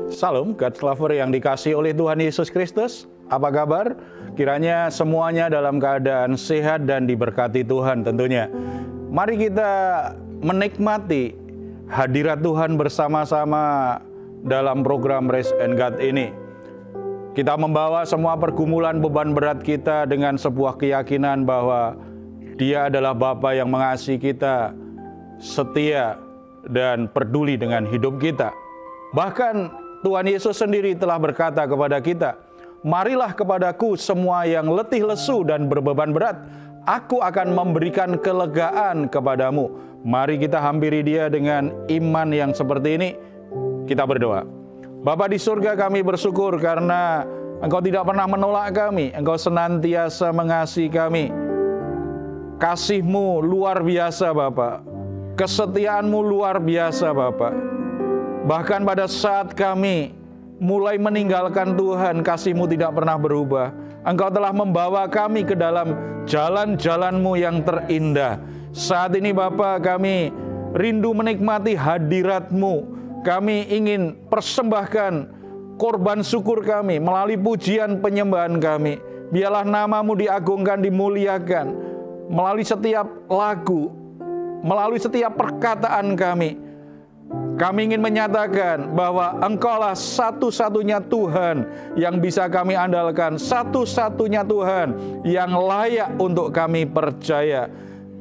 Salam, God's lover yang dikasihi oleh Tuhan Yesus Kristus. Apa kabar? Kiranya semuanya dalam keadaan sehat dan diberkati Tuhan tentunya. Mari kita menikmati hadirat Tuhan bersama-sama dalam program Rest and God ini. Kita membawa semua pergumulan beban berat kita dengan sebuah keyakinan bahwa Dia adalah Bapa yang mengasihi kita, setia, dan peduli dengan hidup kita. Bahkan Tuhan Yesus sendiri telah berkata kepada kita, "Marilah kepadaku semua yang letih lesu dan berbeban berat, aku akan memberikan kelegaan kepadamu." Mari kita hampiri Dia dengan iman yang seperti ini. Kita berdoa. Bapa di surga, kami bersyukur karena Engkau tidak pernah menolak kami. Engkau senantiasa mengasihi kami. Kasih-Mu luar biasa Bapa. Kesetiaan-Mu luar biasa Bapa. Bahkan pada saat kami mulai meninggalkan Tuhan, kasih-Mu tidak pernah berubah. Engkau telah membawa kami ke dalam jalan-jalan-Mu yang terindah. Saat ini Bapa, kami rindu menikmati hadirat-Mu. Kami ingin persembahkan korban syukur kami melalui pujian penyembahan kami. Biarlah nama-Mu diagungkan, dimuliakan melalui setiap lagu, melalui setiap perkataan kami. Kami ingin menyatakan bahwa Engkaulah satu-satunya Tuhan yang bisa kami andalkan, satu-satunya Tuhan yang layak untuk kami percaya.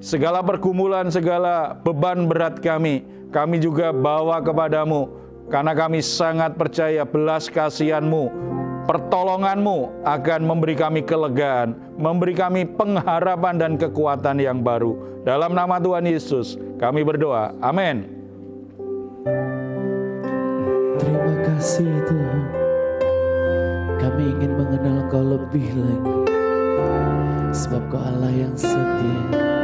Segala pergumulan, segala beban berat kami juga bawa kepadamu, karena kami sangat percaya belas kasihan-Mu, pertolongan-Mu akan memberi kami kelegaan, memberi kami pengharapan dan kekuatan yang baru. Dalam nama Tuhan Yesus kami berdoa, amin. Terima kasih Tuhan, kami ingin mengenal Engkau lebih lagi, sebab Kau Allah yang setia.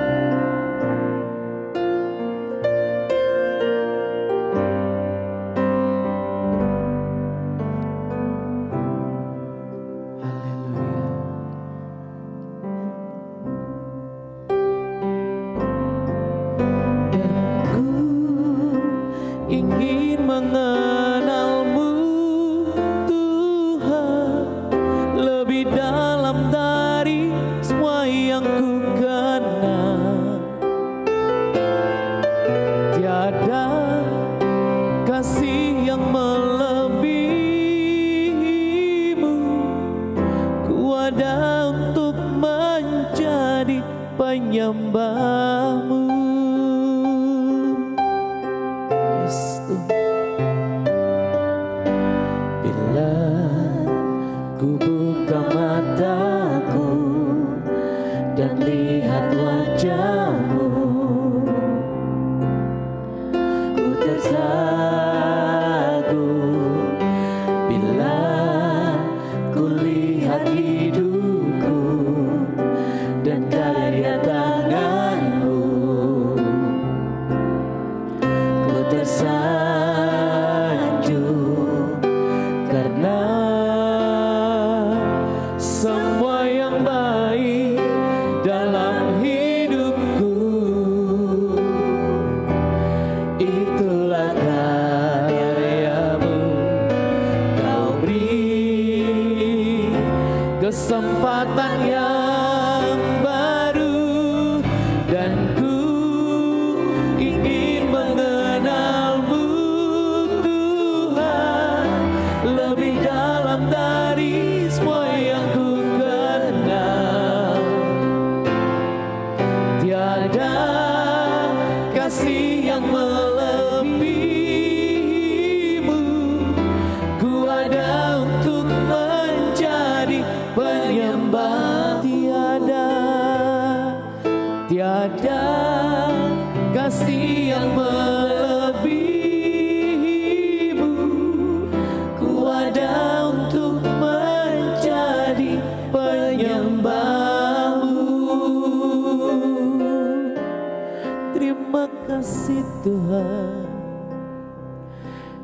Tuhan,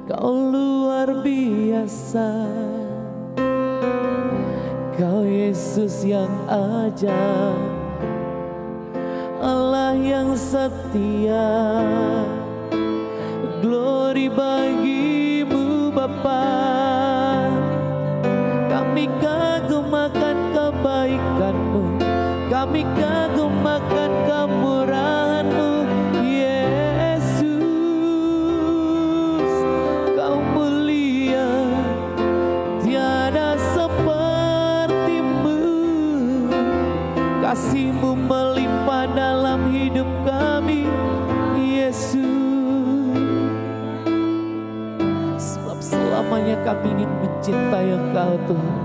Kau luar biasa. Kau Yesus yang ajaib, Allah yang setia. Glory bagimu Bapa. Kami kagum akan kemurahan-Mu, Yesus. Kau mulia, tiada seperti-Mu. Kasih-Mu melimpah dalam hidup kami, Yesus. Sebab selamanya kami ingin mencintai Engkau, Tuhan.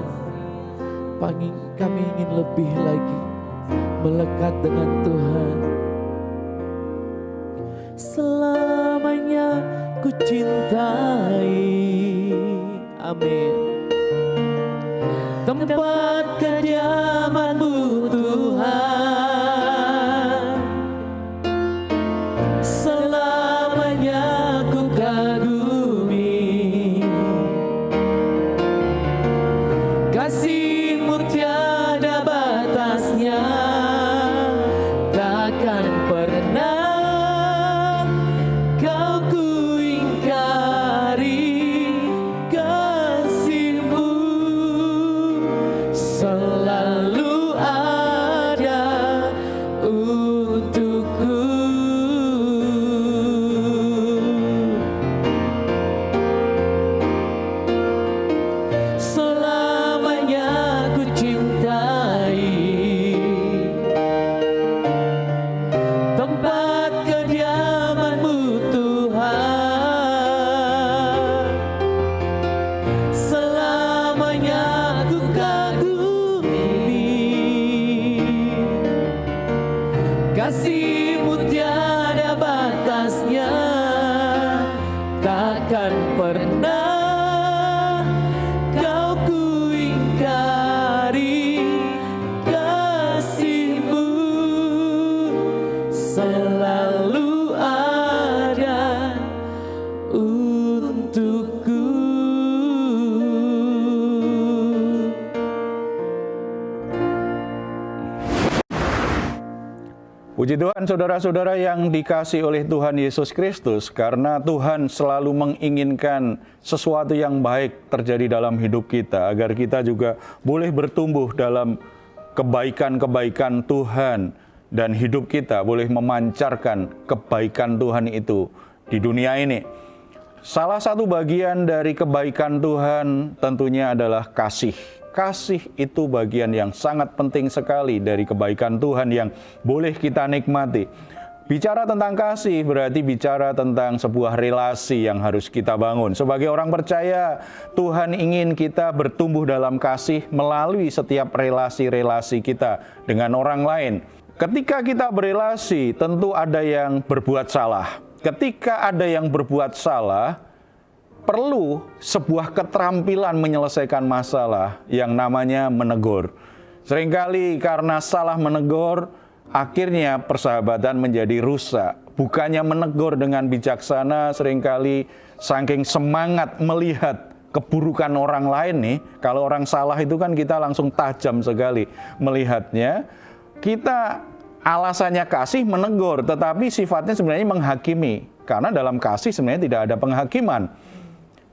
Kami ingin lebih lagi melekat dengan Tuhan. Selamanya ku cintai, amin, tempat kediaman-Mu, Tuhan. Selamanya ku kagumi kasih-Mu tiada batasnya, takkan pernah Kau ku ingkari. Kasih-Mu selalu ada untukku. Selamanya ku cintai tempat kediaman-Mu, Tuhan. Selamanya ku kagumi kasih-Mu tiada batasnya, takkan pernah Kau ku ingkari. Kasih-Mu selalu ada untukku. Puji Tuhan, saudara-saudara yang dikasihi oleh Tuhan Yesus Kristus, karena Tuhan selalu menginginkan sesuatu yang baik terjadi dalam hidup kita, agar kita juga boleh bertumbuh dalam kebaikan-kebaikan Tuhan, dan hidup kita boleh memancarkan kebaikan Tuhan itu di dunia ini. Salah satu bagian dari kebaikan Tuhan tentunya adalah kasih. Kasih itu bagian yang sangat penting sekali dari kebaikan Tuhan yang boleh kita nikmati. Bicara tentang kasih berarti bicara tentang sebuah relasi yang harus kita bangun. Sebagai orang percaya, Tuhan ingin kita bertumbuh dalam kasih melalui setiap relasi-relasi kita dengan orang lain. Ketika kita berelasi, tentu ada yang berbuat salah. Ketika ada yang berbuat salah, perlu sebuah keterampilan menyelesaikan masalah yang namanya menegur. Seringkali karena salah menegur, akhirnya persahabatan menjadi rusak. Bukannya menegur dengan bijaksana, seringkali saking semangat melihat keburukan orang lain nih. Kalau orang salah itu kan kita langsung tajam sekali melihatnya. Kita alasannya kasih menegur, tetapi sifatnya sebenarnya menghakimi. Karena dalam kasih sebenarnya tidak ada penghakiman.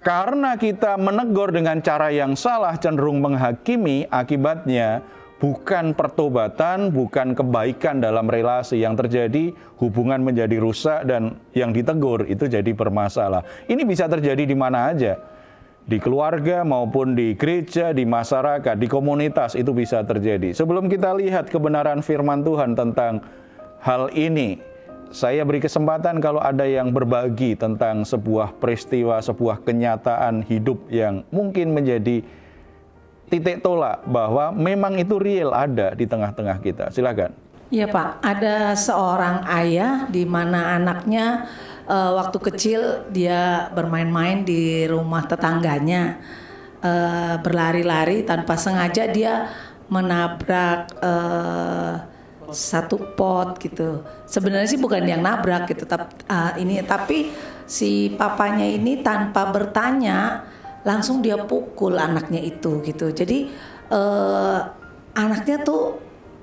Karena kita menegur dengan cara yang salah, cenderung menghakimi, akibatnya bukan pertobatan, bukan kebaikan dalam relasi yang terjadi, hubungan menjadi rusak dan yang ditegur itu jadi bermasalah. Ini bisa terjadi di mana aja, di keluarga maupun di gereja, di masyarakat, di komunitas itu bisa terjadi. Sebelum kita lihat kebenaran firman Tuhan tentang hal ini, saya beri kesempatan kalau ada yang berbagi tentang sebuah peristiwa, sebuah kenyataan hidup yang mungkin menjadi titik tolak bahwa memang itu real ada di tengah-tengah kita. Silakan. Iya Pak, ada seorang ayah di mana anaknya waktu kecil dia bermain-main di rumah tetangganya, berlari-lari tanpa sengaja dia menabrak satu pot gitu. Sebenarnya sih bukan yang nabrak gitu, tapi si papanya ini tanpa bertanya langsung dia pukul anaknya itu gitu. Jadi anaknya tuh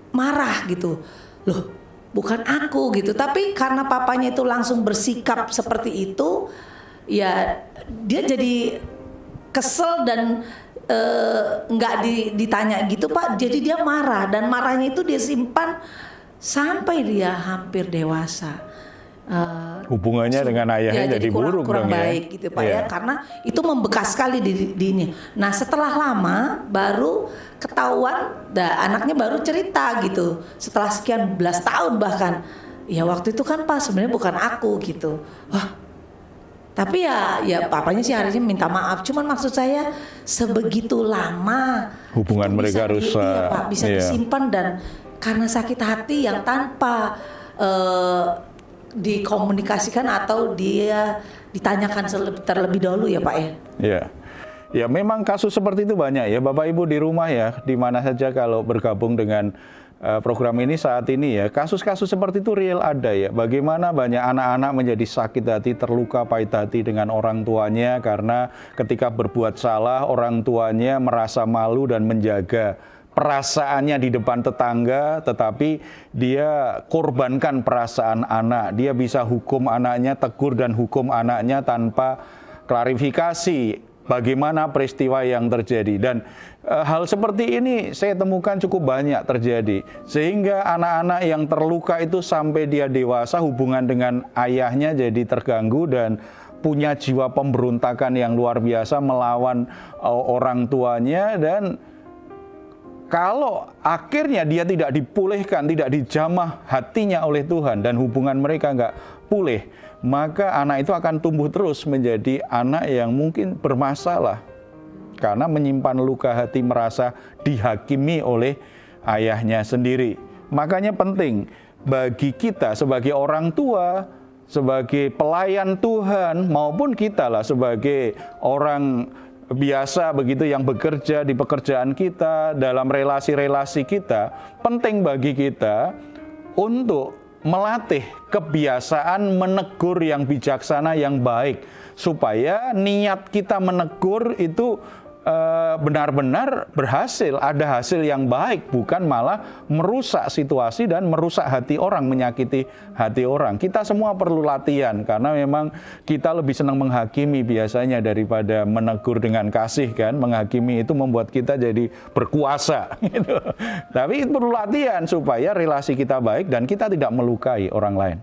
marah gitu. Loh, bukan aku gitu. Tapi karena papanya itu langsung bersikap seperti itu, ya dia jadi kesel dan nggak ditanya gitu Pak, jadi dia marah, dan marahnya itu dia simpan sampai dia hampir dewasa. Hubungannya dengan ayahnya jadi buruk kurang dong ya. baik gitu Pak ya, karena itu membekas sekali di ini. Nah setelah lama baru ketahuan, anaknya baru cerita gitu, setelah sekian belas tahun bahkan, ya waktu itu kan Pak sebenarnya bukan aku gitu. Wah, tapi ya papanya sih harusnya minta maaf. Cuman maksud saya sebegitu lama hubungan mereka rusak. Iya, Pak, bisa disimpan, dan karena sakit hati yang tanpa dikomunikasikan atau dia ditanyakan terlebih dahulu ya Pak ya. Iya. Ya memang kasus seperti itu banyak ya Bapak Ibu di rumah ya, di mana saja kalau bergabung dengan program ini saat ini ya, kasus-kasus seperti itu real ada ya. Bagaimana banyak anak-anak menjadi sakit hati, terluka pahit hati dengan orang tuanya karena ketika berbuat salah orang tuanya merasa malu dan menjaga perasaannya di depan tetangga, tetapi dia korbankan perasaan anak. Dia bisa hukum anaknya, tegur dan hukum anaknya tanpa klarifikasi bagaimana peristiwa yang terjadi. Dan hal seperti ini saya temukan cukup banyak terjadi, sehingga anak-anak yang terluka itu sampai dia dewasa hubungan dengan ayahnya jadi terganggu dan punya jiwa pemberontakan yang luar biasa melawan orang tuanya. Dan kalau akhirnya dia tidak dipulihkan, tidak dijamah hatinya oleh Tuhan dan hubungan mereka nggak pulih, maka anak itu akan tumbuh terus menjadi anak yang mungkin bermasalah karena menyimpan luka hati, merasa dihakimi oleh ayahnya sendiri. Makanya penting bagi kita sebagai orang tua, sebagai pelayan Tuhan, maupun kita lah sebagai orang biasa begitu yang bekerja di pekerjaan kita, dalam relasi-relasi kita, penting bagi kita untuk melatih kebiasaan menegur yang bijaksana, yang baik, supaya niat kita menegur itu benar-benar berhasil, ada hasil yang baik, bukan malah merusak situasi dan merusak hati orang, menyakiti hati orang. Kita semua perlu latihan, karena memang kita lebih senang menghakimi biasanya daripada menegur dengan kasih kan. Menghakimi itu membuat kita jadi berkuasa gitu. Tapi itu perlu latihan supaya relasi kita baik dan kita tidak melukai orang lain.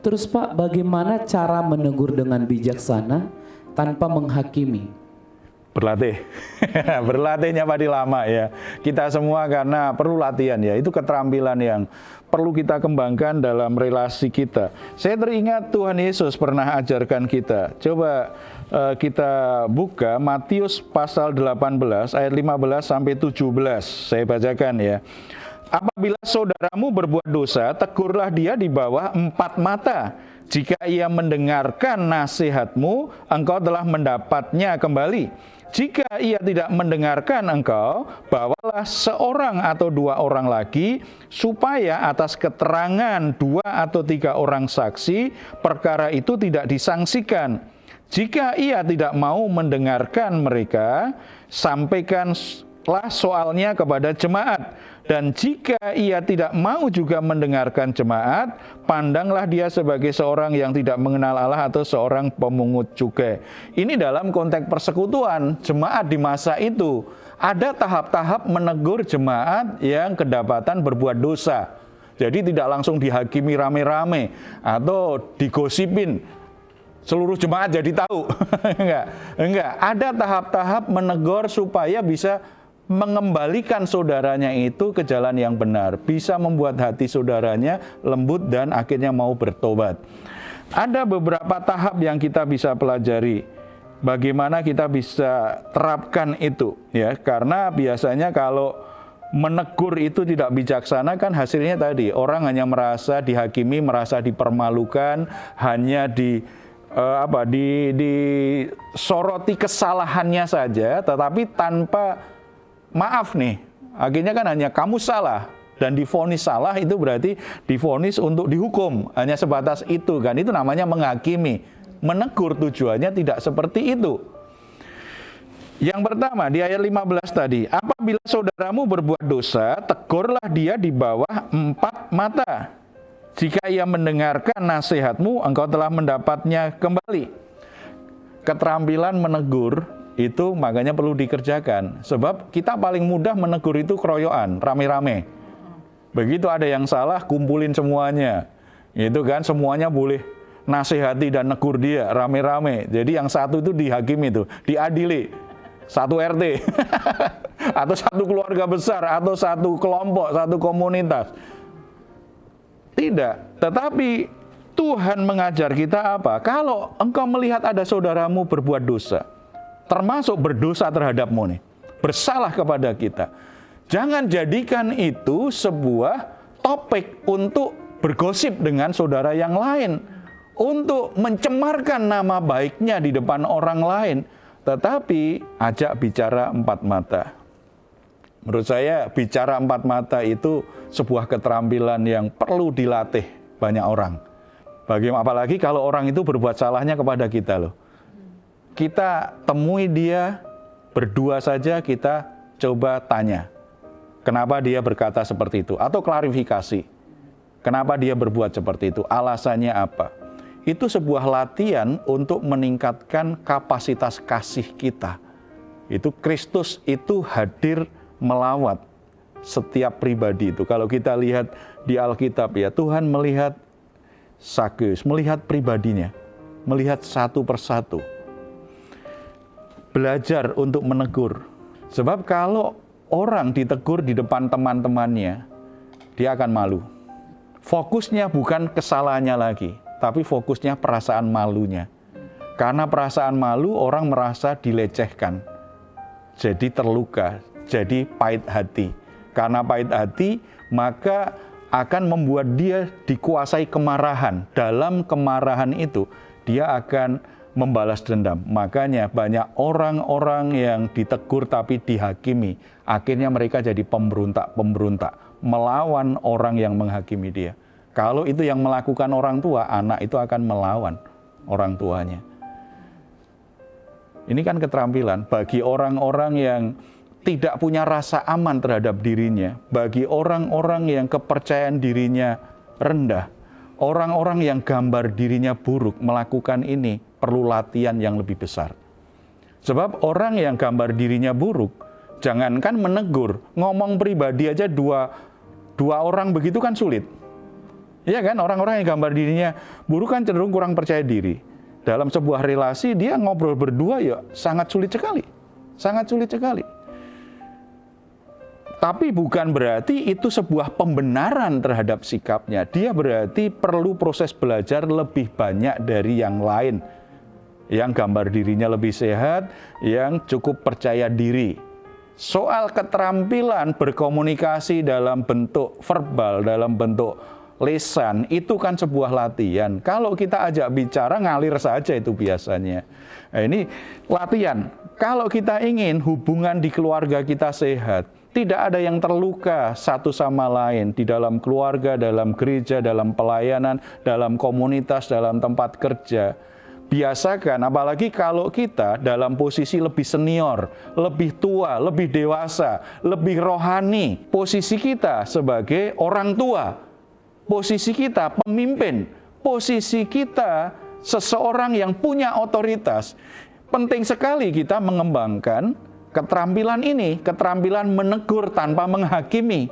Terus Pak, bagaimana cara menegur dengan bijaksana tanpa menghakimi? Berlatih. Berlatihnya pasti lama ya. Kita semua karena perlu latihan ya. Itu keterampilan yang perlu kita kembangkan dalam relasi kita. Saya teringat Tuhan Yesus pernah ajarkan kita. Coba kita buka Matius pasal 18 ayat 15 sampai 17. Saya bacakan ya. Apabila saudaramu berbuat dosa, tegurlah dia di bawah 4 mata. Jika ia mendengarkan nasihatmu, engkau telah mendapatnya kembali. Jika ia tidak mendengarkan engkau, bawalah seorang atau 2 orang lagi, supaya atas keterangan 2 atau 3 orang saksi, perkara itu tidak disangsikan. Jika ia tidak mau mendengarkan mereka, sampaikanlah soalnya kepada jemaat. Dan jika ia tidak mau juga mendengarkan jemaat, pandanglah dia sebagai seorang yang tidak mengenal Allah atau seorang pemungut cukai. Ini dalam konteks persekutuan jemaat di masa itu. Ada tahap-tahap menegur jemaat yang kedapatan berbuat dosa. Jadi tidak langsung dihakimi rame-rame atau digosipin. Seluruh jemaat jadi tahu. Enggak. Ada tahap-tahap menegur supaya bisa mengembalikan saudaranya itu ke jalan yang benar, bisa membuat hati saudaranya lembut dan akhirnya mau bertobat. Ada beberapa tahap yang kita bisa pelajari, bagaimana kita bisa terapkan itu ya, karena biasanya kalau menegur itu tidak bijaksana kan hasilnya tadi orang hanya merasa dihakimi, merasa dipermalukan, hanya disoroti kesalahannya saja, tetapi tanpa maaf nih, akhirnya kan hanya kamu salah, dan divonis salah itu berarti divonis untuk dihukum, hanya sebatas itu kan, itu namanya menghakimi. Menegur tujuannya tidak seperti itu. Yang pertama di ayat 15 tadi, apabila saudaramu berbuat dosa, tegurlah dia di bawah 4 mata. Jika ia mendengarkan nasihatmu, engkau telah mendapatnya kembali. Keterampilan menegur Itu makanya perlu dikerjakan. Sebab kita paling mudah menegur itu keroyokan, rame-rame. Begitu ada yang salah, kumpulin semuanya. Itu kan, semuanya boleh nasihati dan negur dia rame-rame. Jadi yang satu itu dihakimi itu, diadili. Satu RT. Atau satu keluarga besar, atau satu kelompok, satu komunitas. Tidak. Tetapi Tuhan mengajar kita apa? Kalau engkau melihat ada saudaramu berbuat dosa, termasuk berdosa terhadapmu nih, bersalah kepada kita, jangan jadikan itu sebuah topik untuk bergosip dengan saudara yang lain, untuk mencemarkan nama baiknya di depan orang lain, tetapi ajak bicara empat mata. Menurut saya bicara empat mata itu sebuah keterampilan yang perlu dilatih banyak orang. Apalagi kalau orang itu berbuat salahnya kepada kita loh. Kita temui dia berdua saja, kita coba tanya. Kenapa dia berkata seperti itu? Atau klarifikasi. Kenapa dia berbuat seperti itu? Alasannya apa? Itu sebuah latihan untuk meningkatkan kapasitas kasih kita. Itu Kristus itu hadir melawat setiap pribadi itu. Kalau kita lihat di Alkitab ya, Tuhan melihat Sakeus, melihat pribadinya, melihat satu persatu. Belajar untuk menegur. Sebab kalau orang ditegur di depan teman-temannya, dia akan malu. Fokusnya bukan kesalahannya lagi, tapi fokusnya perasaan malunya. Karena perasaan malu, orang merasa dilecehkan. Jadi terluka, jadi pahit hati. Karena pahit hati, maka akan membuat dia dikuasai kemarahan. Dalam kemarahan itu, dia akan membalas dendam. Makanya banyak orang-orang yang ditegur tapi dihakimi. Akhirnya mereka jadi pemberontak, melawan orang yang menghakimi dia. Kalau itu yang melakukan orang tua, anak itu akan melawan orang tuanya. Ini kan keterampilan bagi orang-orang yang tidak punya rasa aman terhadap dirinya, bagi orang-orang yang kepercayaan dirinya rendah, orang-orang yang gambar dirinya buruk, melakukan ini perlu latihan yang lebih besar. Sebab orang yang gambar dirinya buruk, jangankan menegur, ngomong pribadi aja dua orang begitu kan sulit. Iya kan, orang-orang yang gambar dirinya buruk kan cenderung kurang percaya diri. Dalam sebuah relasi dia ngobrol berdua ya sangat sulit sekali. Sangat sulit sekali. Tapi bukan berarti itu sebuah pembenaran terhadap sikapnya. Dia berarti perlu proses belajar lebih banyak dari yang lain. Yang gambar dirinya lebih sehat, yang cukup percaya diri. Soal keterampilan berkomunikasi dalam bentuk verbal, dalam bentuk lisan, itu kan sebuah latihan. Kalau kita ajak bicara, ngalir saja itu biasanya. Nah, ini latihan. Kalau kita ingin hubungan di keluarga kita sehat, tidak ada yang terluka satu sama lain di dalam keluarga, dalam gereja, dalam pelayanan, dalam komunitas, dalam tempat kerja. Biasakan, apalagi kalau kita dalam posisi lebih senior, lebih tua, lebih dewasa, lebih rohani. Posisi kita sebagai orang tua, posisi kita pemimpin, posisi kita seseorang yang punya otoritas. Penting sekali kita mengembangkan keterampilan ini, keterampilan menegur tanpa menghakimi.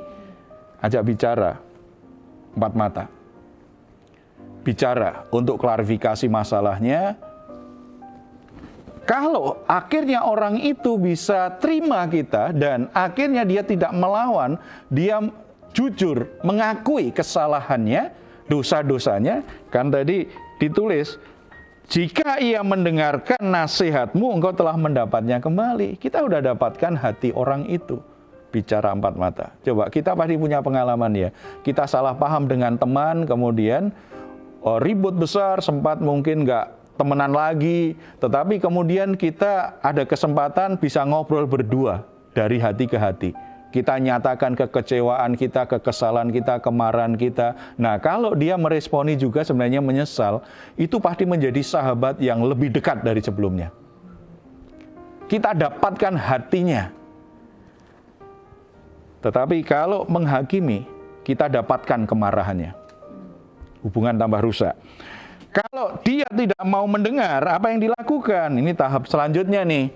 Ajak bicara, empat mata. Bicara untuk klarifikasi masalahnya. Kalau akhirnya orang itu bisa terima kita dan akhirnya dia tidak melawan, dia jujur mengakui kesalahannya, dosa-dosanya, kan tadi ditulis, jika ia mendengarkan nasihatmu, engkau telah mendapatnya kembali. Kita udah dapatkan hati orang itu. Bicara empat mata. Coba, kita pasti punya pengalaman ya. Kita salah paham dengan teman, kemudian ribut besar, sempat mungkin nggak temenan lagi. Tetapi kemudian kita ada kesempatan bisa ngobrol berdua dari hati ke hati. Kita nyatakan kekecewaan kita, kekesalan kita, kemarahan kita. Nah, kalau dia meresponi juga sebenarnya menyesal, itu pasti menjadi sahabat yang lebih dekat dari sebelumnya. Kita dapatkan hatinya. Tetapi kalau menghakimi, kita dapatkan kemarahannya. Hubungan tambah rusak. Kalau dia tidak mau mendengar, apa yang dilakukan? Ini tahap selanjutnya nih.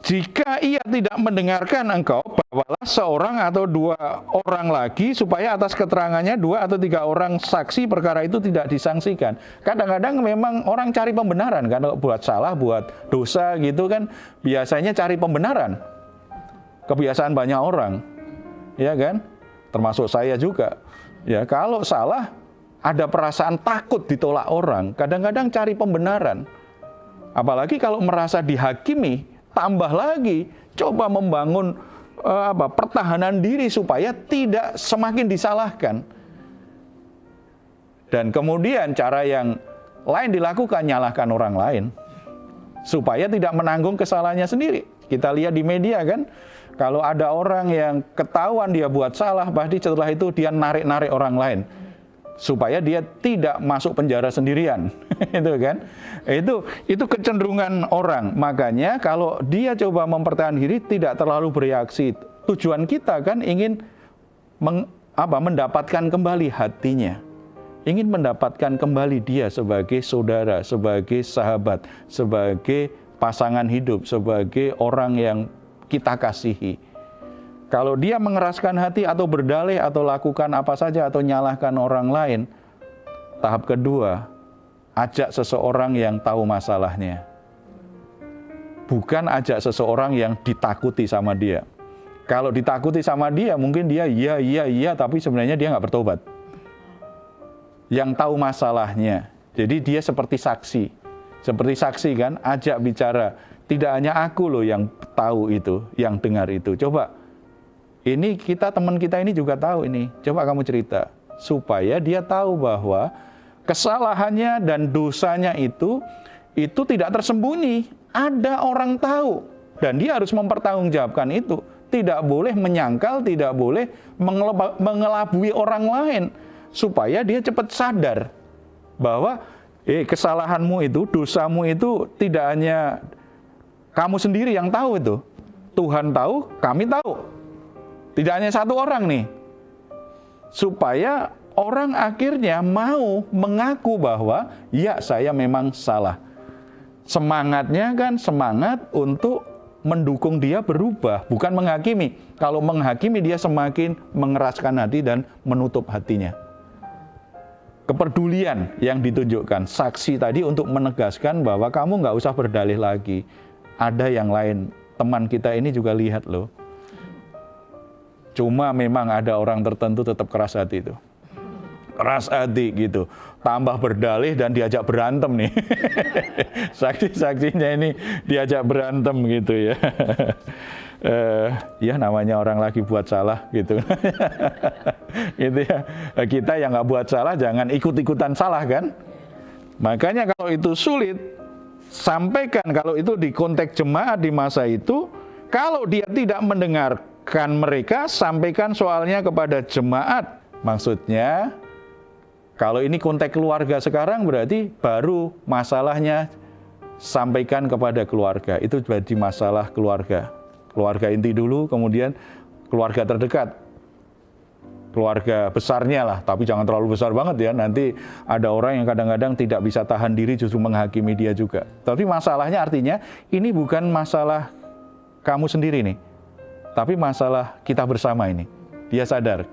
Jika ia tidak mendengarkan engkau, bawalah seorang atau 2 orang lagi, supaya atas keterangannya 2 atau 3 orang saksi perkara itu tidak disangsikan. Kadang-kadang memang orang cari pembenaran, kalau buat salah, buat dosa gitu kan, biasanya cari pembenaran. Kebiasaan banyak orang, ya kan? Termasuk saya juga. Ya, kalau salah, ada perasaan takut ditolak orang, kadang-kadang cari pembenaran. Apalagi kalau merasa dihakimi, tambah lagi coba membangun pertahanan diri supaya tidak semakin disalahkan. Dan kemudian cara yang lain dilakukan, nyalahkan orang lain supaya tidak menanggung kesalahannya sendiri. Kita lihat di media kan, kalau ada orang yang ketahuan dia buat salah, pasti setelah itu dia narik-narik orang lain supaya dia tidak masuk penjara sendirian. Itu kan, itu kecenderungan orang. Makanya kalau dia coba mempertahankan diri, tidak terlalu bereaksi. Tujuan kita kan ingin mendapatkan kembali hatinya, ingin mendapatkan kembali dia sebagai saudara, sebagai sahabat, sebagai pasangan hidup, sebagai orang yang kita kasihi. Kalau dia mengeraskan hati atau berdalih atau lakukan apa saja atau nyalahkan orang lain, tahap kedua, ajak seseorang yang tahu masalahnya. Bukan ajak seseorang yang ditakuti sama dia. Kalau ditakuti sama dia, mungkin dia iya, tapi sebenarnya dia nggak bertobat. Yang tahu masalahnya, jadi dia seperti saksi kan, ajak bicara. Tidak hanya aku loh yang tahu itu, yang dengar itu. Coba, ini teman kita ini juga tahu ini. Coba kamu cerita, supaya dia tahu bahwa kesalahannya dan dosanya itu tidak tersembunyi. Ada orang tahu, dan dia harus mempertanggungjawabkan itu. Tidak boleh menyangkal, tidak boleh mengelabui orang lain, supaya dia cepat sadar bahwa kesalahanmu itu, dosamu itu tidak hanya kamu sendiri yang tahu itu. Tuhan tahu, kami tahu. Tidak hanya satu orang nih. Supaya orang akhirnya mau mengaku bahwa ya saya memang salah. Semangatnya kan semangat untuk mendukung dia berubah, bukan menghakimi. Kalau menghakimi dia semakin mengeraskan hati dan menutup hatinya. Kepedulian yang ditunjukkan, saksi tadi untuk menegaskan bahwa kamu nggak usah berdalih lagi. Ada yang lain, teman kita ini juga lihat loh. Cuma memang ada orang tertentu tetap keras hati itu. Keras hati gitu. Tambah berdalih dan diajak berantem nih. Saksi-saksinya ini diajak berantem gitu ya. Ya namanya orang lagi buat salah gitu. Gitu ya. Kita yang nggak buat salah jangan ikut-ikutan salah kan. Makanya kalau itu sulit, sampaikan kalau itu di konteks jemaat di masa itu, kalau dia tidak mendengarkan mereka, sampaikan soalnya kepada jemaat. Maksudnya, kalau ini konteks keluarga sekarang berarti baru masalahnya sampaikan kepada keluarga. Itu jadi masalah keluarga. Keluarga inti dulu, kemudian keluarga terdekat. Keluarga besarnya lah, tapi jangan terlalu besar banget ya. Nanti ada orang yang kadang-kadang tidak bisa tahan diri justru menghakimi dia juga. Tapi masalahnya artinya ini bukan masalah kamu sendiri nih, tapi masalah kita bersama ini. Dia sadar.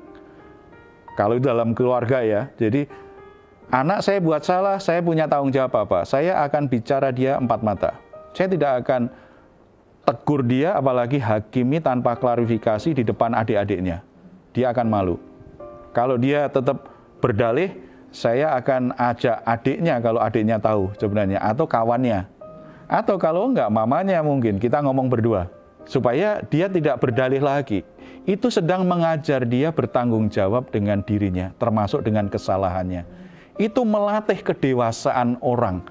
Kalau dalam keluarga ya, jadi anak saya buat salah, saya punya tanggung jawab apa? Saya akan bicara dia 4 mata. Saya tidak akan tegur dia, apalagi hakimi tanpa klarifikasi di depan adik-adiknya. Dia akan malu. Kalau dia tetap berdalih, saya akan ajak adiknya kalau adiknya tahu sebenarnya, atau kawannya. Atau kalau enggak, mamanya mungkin, kita ngomong berdua. Supaya dia tidak berdalih lagi. Itu sedang mengajar dia bertanggung jawab dengan dirinya, termasuk dengan kesalahannya. Itu melatih kedewasaan orang.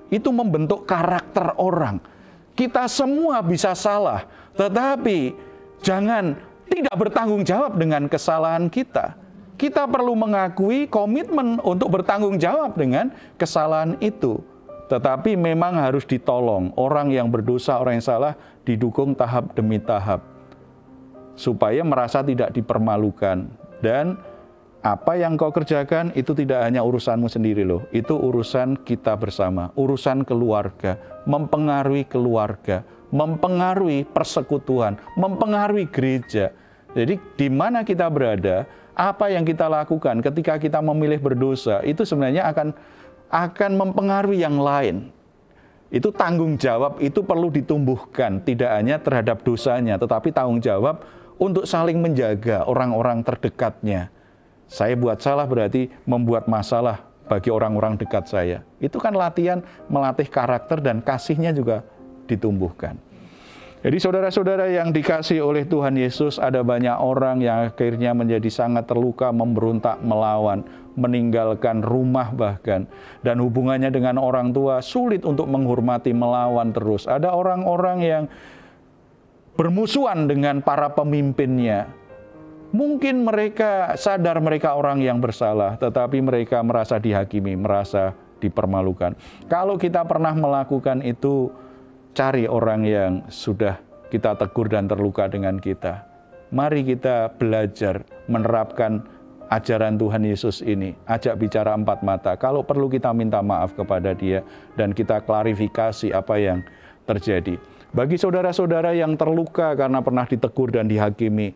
Itu membentuk karakter orang. Kita semua bisa salah, tetapi jangan tidak bertanggung jawab dengan kesalahan kita. Kita perlu mengakui komitmen untuk bertanggung jawab dengan kesalahan itu. Tetapi memang harus ditolong. Orang yang berdosa, orang yang salah, didukung tahap demi tahap. Supaya merasa tidak dipermalukan. Dan apa yang kau kerjakan itu tidak hanya urusanmu sendiri loh. Itu urusan kita bersama. Urusan keluarga. Mempengaruhi keluarga. mempengaruhi persekutuan, mempengaruhi gereja. Jadi di mana kita berada, apa yang kita lakukan ketika kita memilih berdosa, itu sebenarnya akan mempengaruhi yang lain. Itu tanggung jawab, itu perlu ditumbuhkan, tidak hanya terhadap dosanya, tetapi tanggung jawab untuk saling menjaga orang-orang terdekatnya. Saya buat salah berarti membuat masalah bagi orang-orang dekat saya. Itu kan latihan melatih karakter dan kasihnya juga ditumbuhkan. Jadi saudara-saudara yang dikasihi oleh Tuhan Yesus, ada banyak orang yang akhirnya menjadi sangat terluka, memberontak, melawan, meninggalkan rumah bahkan. Dan hubungannya dengan orang tua sulit untuk menghormati, melawan terus. Ada orang-orang yang bermusuhan dengan para pemimpinnya. Mungkin mereka sadar mereka orang yang bersalah, tetapi mereka merasa dihakimi, merasa dipermalukan. Kalau kita pernah melakukan itu, cari orang yang sudah kita tegur dan terluka dengan kita. Mari kita belajar menerapkan ajaran Tuhan Yesus ini. Ajak bicara empat mata. Kalau perlu kita minta maaf kepada dia dan kita klarifikasi apa yang terjadi. Bagi saudara-saudara yang terluka karena pernah ditegur dan dihakimi,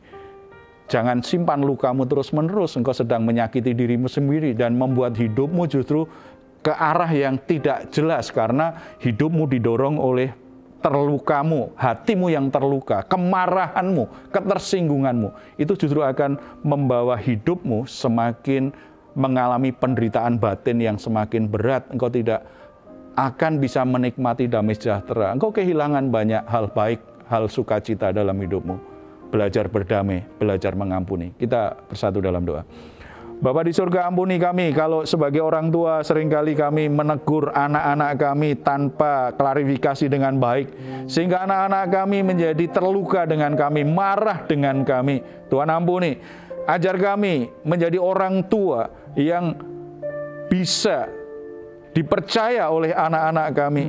jangan simpan lukamu terus-menerus. Engkau sedang menyakiti dirimu sendiri dan membuat hidupmu justru ke arah yang tidak jelas karena hidupmu didorong oleh terlukamu, hatimu yang terluka, kemarahanmu, ketersinggunganmu. Itu justru akan membawa hidupmu semakin mengalami penderitaan batin yang semakin berat. Engkau tidak akan bisa menikmati damai sejahtera. Engkau kehilangan banyak hal baik, hal sukacita dalam hidupmu. Belajar berdamai, belajar mengampuni. Kita bersatu dalam doa. Bapa di surga, ampuni kami kalau sebagai orang tua seringkali kami menegur anak-anak kami tanpa klarifikasi dengan baik. Sehingga anak-anak kami menjadi terluka dengan kami, marah dengan kami. Tuhan ampuni, ajar kami menjadi orang tua yang bisa dipercaya oleh anak-anak kami.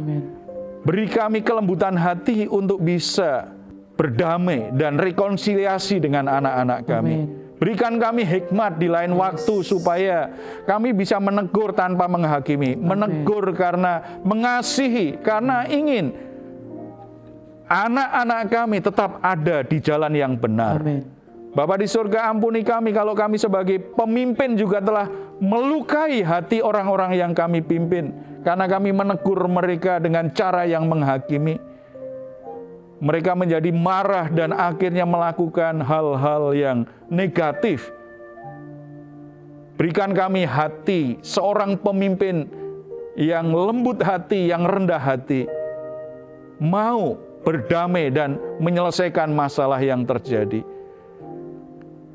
Beri kami kelembutan hati untuk bisa berdamai dan rekonsiliasi dengan anak-anak kami. Berikan kami hikmat di lain waktu supaya kami bisa menegur tanpa menghakimi. Menegur karena mengasihi, karena ingin anak-anak kami tetap ada di jalan yang benar. Bapa di surga, ampuni kami kalau kami sebagai pemimpin juga telah melukai hati orang-orang yang kami pimpin. Karena kami menegur mereka dengan cara yang menghakimi. Mereka menjadi marah dan akhirnya melakukan hal-hal yang negatif. Berikan kami hati seorang pemimpin yang lembut hati, yang rendah hati. Mau berdamai dan menyelesaikan masalah yang terjadi.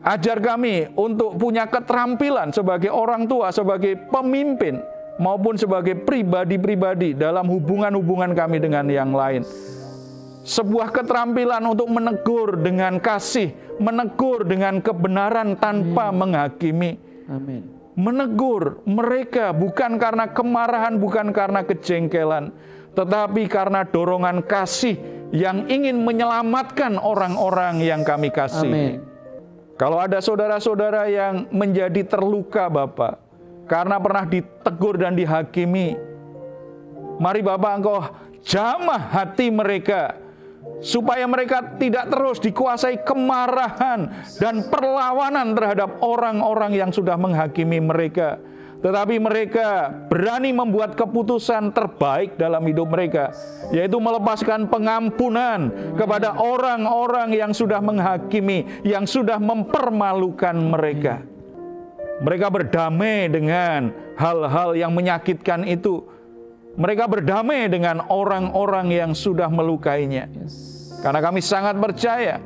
Ajar kami untuk punya keterampilan sebagai orang tua, sebagai pemimpin, maupun sebagai pribadi-pribadi dalam hubungan-hubungan kami dengan yang lain. Sebuah keterampilan untuk menegur dengan kasih, menegur dengan kebenaran tanpa menghakimi. Amin. Menegur mereka bukan karena kemarahan, bukan karena kejengkelan, tetapi karena dorongan kasih yang ingin menyelamatkan orang-orang yang kami kasihi. Kalau ada saudara-saudara yang menjadi terluka Bapak, karena pernah ditegur dan dihakimi, mari Bapak Engkau jamah hati mereka, supaya mereka tidak terus dikuasai kemarahan dan perlawanan terhadap orang-orang yang sudah menghakimi mereka. Tetapi mereka berani membuat keputusan terbaik dalam hidup mereka, yaitu melepaskan pengampunan kepada orang-orang yang sudah menghakimi, yang sudah mempermalukan mereka. Mereka berdamai dengan hal-hal yang menyakitkan itu. Mereka berdamai dengan orang-orang yang sudah melukainya. Karena kami sangat percaya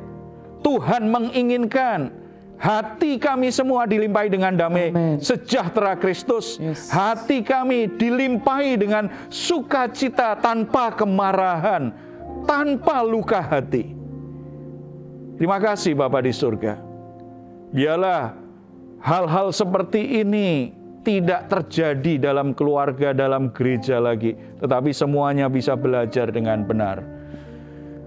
Tuhan menginginkan hati kami semua dilimpahi dengan damai sejahtera Kristus. Hati kami dilimpahi dengan sukacita tanpa kemarahan, tanpa luka hati. Terima kasih Bapa di surga. Biarlah hal-hal seperti ini tidak terjadi dalam keluarga, dalam gereja lagi, tetapi semuanya bisa belajar dengan benar.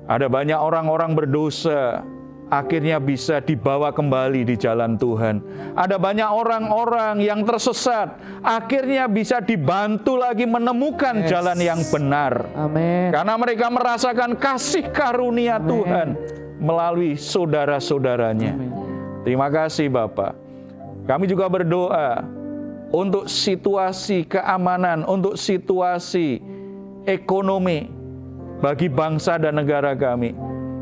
Ada banyak orang-orang berdosa akhirnya bisa dibawa kembali di jalan Tuhan. Ada banyak orang-orang yang tersesat, akhirnya bisa dibantu lagi menemukan jalan yang benar. Amin. Karena mereka merasakan kasih karunia Tuhan melalui saudara-saudaranya. Terima kasih Bapak. Kami juga berdoa untuk situasi keamanan, untuk situasi ekonomi bagi bangsa dan negara kami.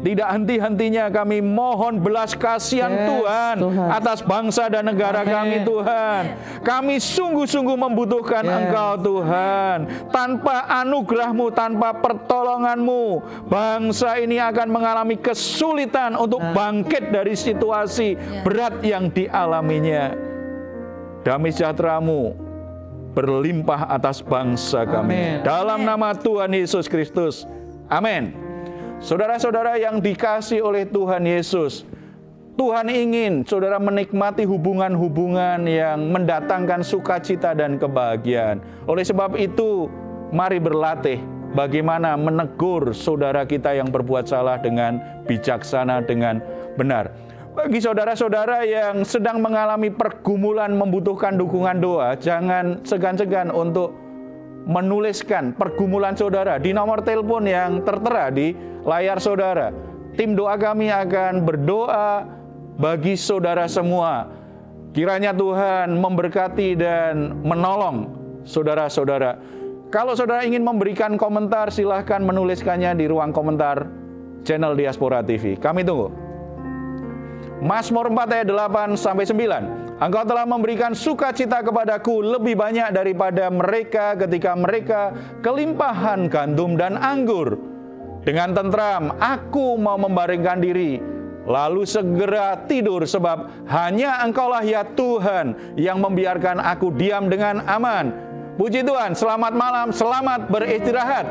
Tidak henti-hentinya kami mohon belas kasihan Tuhan atas bangsa dan negara kami Tuhan. Kami sungguh-sungguh membutuhkan Engkau Tuhan. Tanpa anugerah-Mu, tanpa pertolongan-Mu, bangsa ini akan mengalami kesulitan untuk bangkit dari situasi berat yang dialaminya. Damai sejahtera-Mu berlimpah atas bangsa kami. Dalam nama Tuhan Yesus Kristus. Amin. Saudara-saudara yang dikasihi oleh Tuhan Yesus, Tuhan ingin saudara menikmati hubungan-hubungan yang mendatangkan sukacita dan kebahagiaan. Oleh sebab itu, mari berlatih bagaimana menegur saudara kita yang berbuat salah dengan bijaksana, dengan benar. Bagi saudara-saudara yang sedang mengalami pergumulan membutuhkan dukungan doa, jangan segan-segan untuk menuliskan pergumulan saudara di nomor telepon yang tertera di layar saudara. Tim doa kami akan berdoa bagi saudara semua. Kiranya Tuhan memberkati dan menolong saudara-saudara. Kalau saudara ingin memberikan komentar, silahkan menuliskannya di ruang komentar channel Diaspora TV. Kami tunggu. Mazmur 4 ayat 8-9. Engkau telah memberikan sukacita kepadaku lebih banyak daripada mereka ketika mereka kelimpahan gandum dan anggur. Dengan tentram aku mau membaringkan diri, lalu segera tidur, sebab hanya Engkaulah ya Tuhan yang membiarkan aku diam dengan aman. Puji Tuhan, selamat malam, selamat beristirahat.